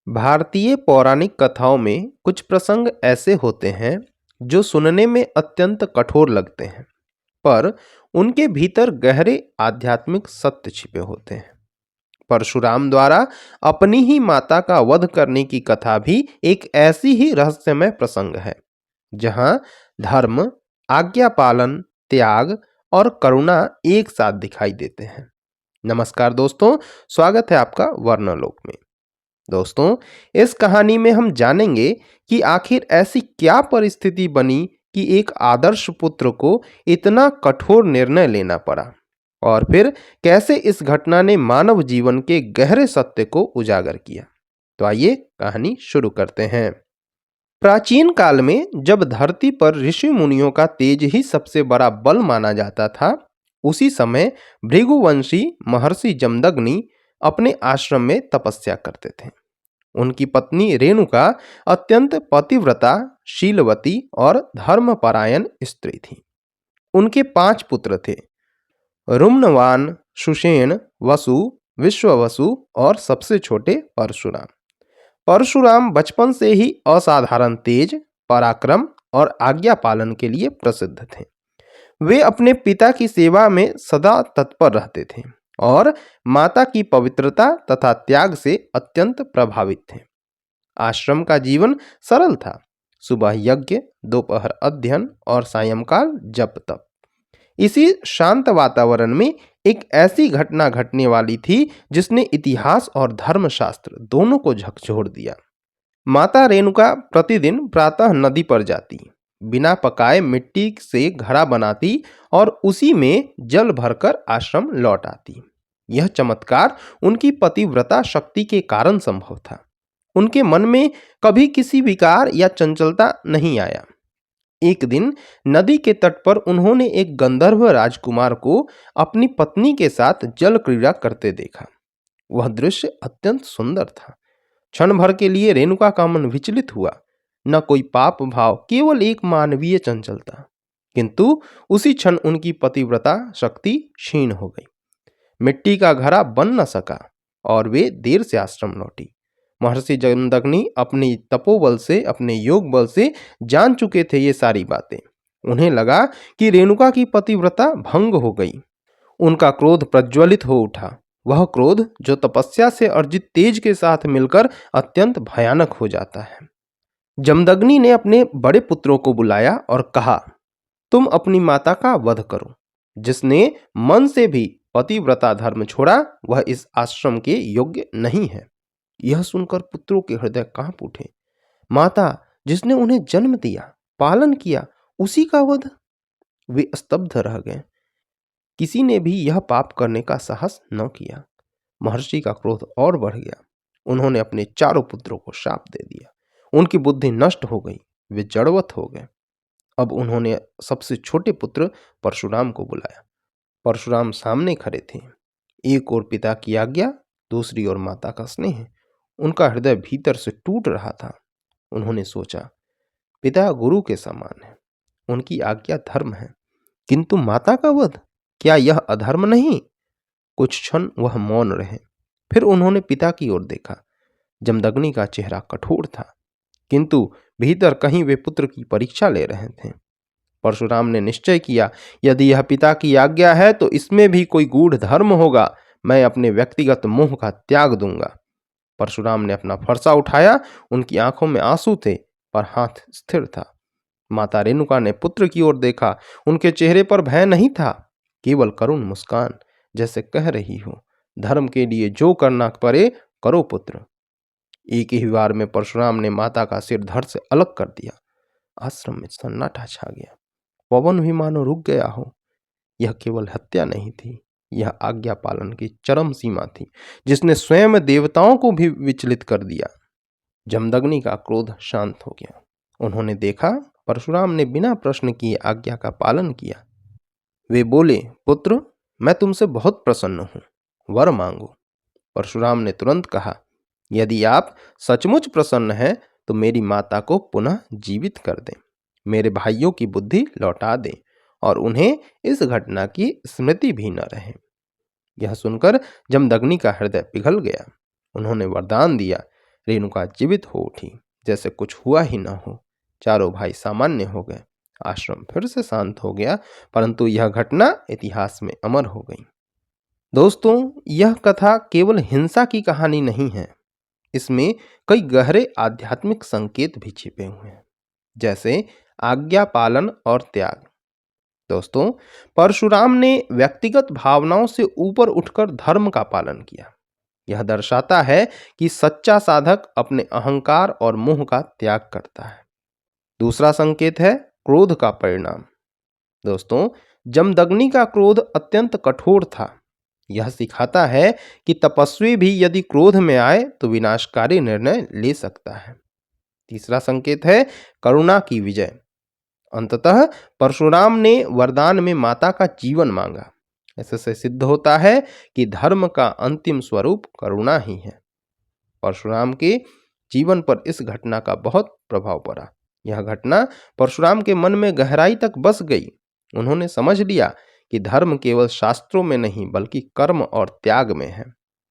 भारतीय पौराणिक कथाओं में कुछ प्रसंग ऐसे होते हैं जो सुनने में अत्यंत कठोर लगते हैं, पर उनके भीतर गहरे आध्यात्मिक सत्य छिपे होते हैं। परशुराम द्वारा अपनी ही माता का वध करने की कथा भी एक ऐसी ही रहस्यमय प्रसंग है, जहां धर्म, आज्ञा पालन, त्याग और करुणा एक साथ दिखाई देते हैं। नमस्कार दोस्तों, स्वागत है आपका वर्णलोक में। दोस्तों, इस कहानी में हम जानेंगे कि आखिर ऐसी क्या परिस्थिति बनी कि एक आदर्श पुत्र को इतना कठोर निर्णय लेना पड़ा, और फिर कैसे इस घटना ने मानव जीवन के गहरे सत्य को उजागर किया। तो आइए कहानी शुरू करते हैं। प्राचीन काल में जब धरती पर ऋषि मुनियों का तेज ही सबसे बड़ा बल माना जाता था, उसी समय भृगुवंशी महर्षि जमदग्नि अपने आश्रम में तपस्या करते थे। उनकी पत्नी रेणुका अत्यंत पतिव्रता, शीलवती और धर्मपरायण स्त्री थी। उनके 5 पुत्र थे: रुम्नवान, सुषेण, वसु, विश्ववसु और सबसे छोटे परशुराम। परशुराम बचपन से ही असाधारण तेज, पराक्रम और आज्ञा पालन के लिए प्रसिद्ध थे। वे अपने पिता की सेवा में सदा तत्पर रहते थे और माता की पवित्रता तथा त्याग से अत्यंत प्रभावित थे। आश्रम का जीवन सरल था। सुबह यज्ञ, दोपहर अध्ययन और सायंकाल जप तप। इसी शांत वातावरण में एक ऐसी घटना घटने वाली थी जिसने इतिहास और धर्मशास्त्र दोनों को झकझोर दिया। माता रेणुका प्रतिदिन प्रातः नदी पर जाती, बिना पकाए मिट्टी से घड़ा बनाती और उसी में जल भरकर आश्रम लौट आती। यह चमत्कार उनकी पतिव्रता शक्ति के कारण संभव था। उनके मन में कभी किसी विकार या चंचलता नहीं आया। एक दिन नदी के तट पर उन्होंने एक गंधर्व राजकुमार को अपनी पत्नी के साथ जल क्रीड़ा करते देखा। वह दृश्य अत्यंत सुंदर था। क्षण भर के लिए रेणुका का मन विचलित हुआ। न कोई पाप भाव, केवल एक मानवीय चंचलता। किंतु उसी क्षण उनकी पतिव्रता शक्ति क्षीण हो गई। मिट्टी का घड़ा बन न सका और वे देर से आश्रम लौटी। महर्षि जमदग्नि अपनी तपोबल से, अपने योग बल से जान चुके थे ये सारी बातें। उन्हें लगा कि रेणुका की पतिव्रता भंग हो गई। उनका क्रोध प्रज्वलित हो उठा। वह क्रोध जो तपस्या से अर्जित तेज के साथ मिलकर अत्यंत भयानक हो जाता है। जमदग्नि ने अपने बड़े पुत्रों को बुलाया और कहा, तुम अपनी माता का वध करो। जिसने मन से भी पतिव्रता धर्म छोड़ा, वह इस आश्रम के योग्य नहीं है। यह सुनकर पुत्रों के हृदय कांप उठे। माता, जिसने उन्हें जन्म दिया, पालन किया, उसी का वध? वे स्तब्ध रह गए। किसी ने भी यह पाप करने का साहस न किया। महर्षि का क्रोध और बढ़ गया। उन्होंने अपने चारों पुत्रों को शाप दे दिया। उनकी बुद्धि नष्ट हो गई, वे जड़वत हो गए। अब उन्होंने सबसे छोटे पुत्र परशुराम को बुलाया। परशुराम सामने खड़े थे। एक ओर पिता की आज्ञा, दूसरी ओर माता का स्नेह। उनका हृदय भीतर से टूट रहा था। उन्होंने सोचा, पिता गुरु के समान है, उनकी आज्ञा धर्म है, किंतु माता का वध, क्या यह अधर्म नहीं? कुछ क्षण वह मौन रहे। फिर उन्होंने पिता की ओर देखा। जमदग्नि का चेहरा कठोर था, किंतु भीतर कहीं वे पुत्र की परीक्षा ले रहे थे। परशुराम ने निश्चय किया, यदि यह पिता की आज्ञा है तो इसमें भी कोई गूढ़ धर्म होगा। मैं अपने व्यक्तिगत मोह का त्याग दूंगा। परशुराम ने अपना फरसा उठाया। उनकी आंखों में आंसू थे, पर हाथ स्थिर था। माता रेणुका ने पुत्र की ओर देखा। उनके चेहरे पर भय नहीं था, केवल करुण मुस्कान, जैसे कह रही हो, धर्म के लिए जो करना पड़े करो पुत्र। एक ही बार में परशुराम ने माता का सिर धड़ से अलग कर दिया। आश्रम में सन्नाटा छा गया। पवन भी मानो रुक गया हो। यह केवल हत्या नहीं थी, यह आज्ञा पालन की चरम सीमा थी, जिसने स्वयं देवताओं को भी विचलित कर दिया। जमदग्नि का क्रोध शांत हो गया। उन्होंने देखा, परशुराम ने बिना प्रश्न किए आज्ञा का पालन किया। वे बोले, पुत्र, मैं तुमसे बहुत प्रसन्न हूं, वर मांगो। परशुराम ने तुरंत कहा, यदि आप सचमुच प्रसन्न हैं तो मेरी माता को पुनः जीवित कर दें, मेरे भाइयों की बुद्धि लौटा दें और उन्हें इस घटना की स्मृति भी न रहे। यह सुनकर जमदग्नि का हृदय पिघल गया। उन्होंने वरदान दिया, रेणुका जीवित हो उठी, जैसे कुछ हुआ ही न हो। चारों भाई सामान्य हो गए। आश्रम फिर से शांत हो गया, परंतु यह घटना इतिहास में अमर हो गई। दोस्तों, यह कथा केवल हिंसा की कहानी नहीं है। इसमें कई गहरे आध्यात्मिक संकेत भी छिपे हुए हैं, जैसे आज्ञा पालन और त्याग। दोस्तों, परशुराम ने व्यक्तिगत भावनाओं से ऊपर उठकर धर्म का पालन किया। यह दर्शाता है कि सच्चा साधक अपने अहंकार और मोह का त्याग करता है। दूसरा संकेत है क्रोध का परिणाम। दोस्तों, जमदग्नि का क्रोध अत्यंत कठोर था। यह सिखाता है कि तपस्वी भी यदि क्रोध में आए तो विनाशकारी निर्णय ले सकता है। तीसरा संकेत है करुणा की विजय। अंततः परशुराम ने वरदान में माता का जीवन मांगा। इससे सिद्ध होता है कि धर्म का अंतिम स्वरूप करुणा ही है। परशुराम के जीवन पर इस घटना का बहुत प्रभाव पड़ा। यह घटना परशुराम के मन में गहराई तक बस गई। उन्होंने समझ लिया कि धर्म केवल शास्त्रों में नहीं बल्कि कर्म और त्याग में है।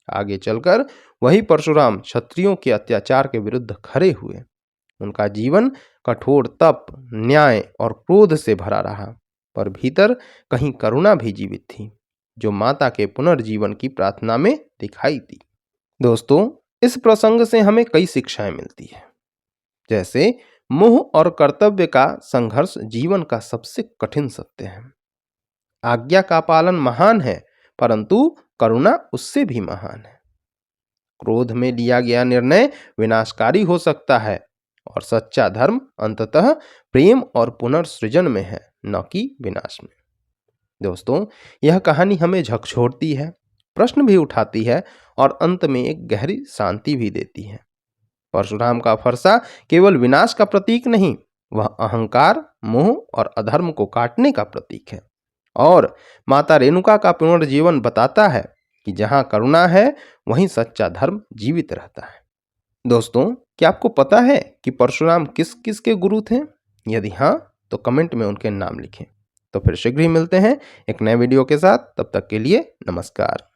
आगे चलकर वही परशुराम क्षत्रियों के अत्याचार के विरुद्ध खड़े हुए। उनका जीवन कठोर तप, न्याय और क्रोध से भरा रहा, पर भीतर कहीं करुणा भी जीवित थी, जो माता के पुनर्जीवन की प्रार्थना में दिखाई दी। दोस्तों, इस प्रसंग से हमें कई शिक्षाएं मिलती है, जैसे मोह और कर्तव्य का संघर्ष जीवन का सबसे कठिन सत्य है। आज्ञा का पालन महान है, परंतु करुणा उससे भी महान है। क्रोध में लिया गया निर्णय विनाशकारी हो सकता है, और सच्चा धर्म अंततः प्रेम और पुनर्सृजन में है, न कि विनाश में। दोस्तों, यह कहानी हमें झकझोरती है, प्रश्न भी उठाती है और अंत में एक गहरी शांति भी देती है। परशुराम का फरसा केवल विनाश का प्रतीक नहीं, वह अहंकार, मोह और अधर्म को काटने का प्रतीक है। और माता रेणुका का पुनर्जीवन बताता है कि जहां करुणा है वहीं सच्चा धर्म जीवित रहता है। दोस्तों, क्या आपको पता है कि परशुराम किस किस के गुरु थे? यदि हाँ, तो कमेंट में उनके नाम लिखें। तो फिर शीघ्र ही मिलते हैं एक नए वीडियो के साथ। तब तक के लिए नमस्कार।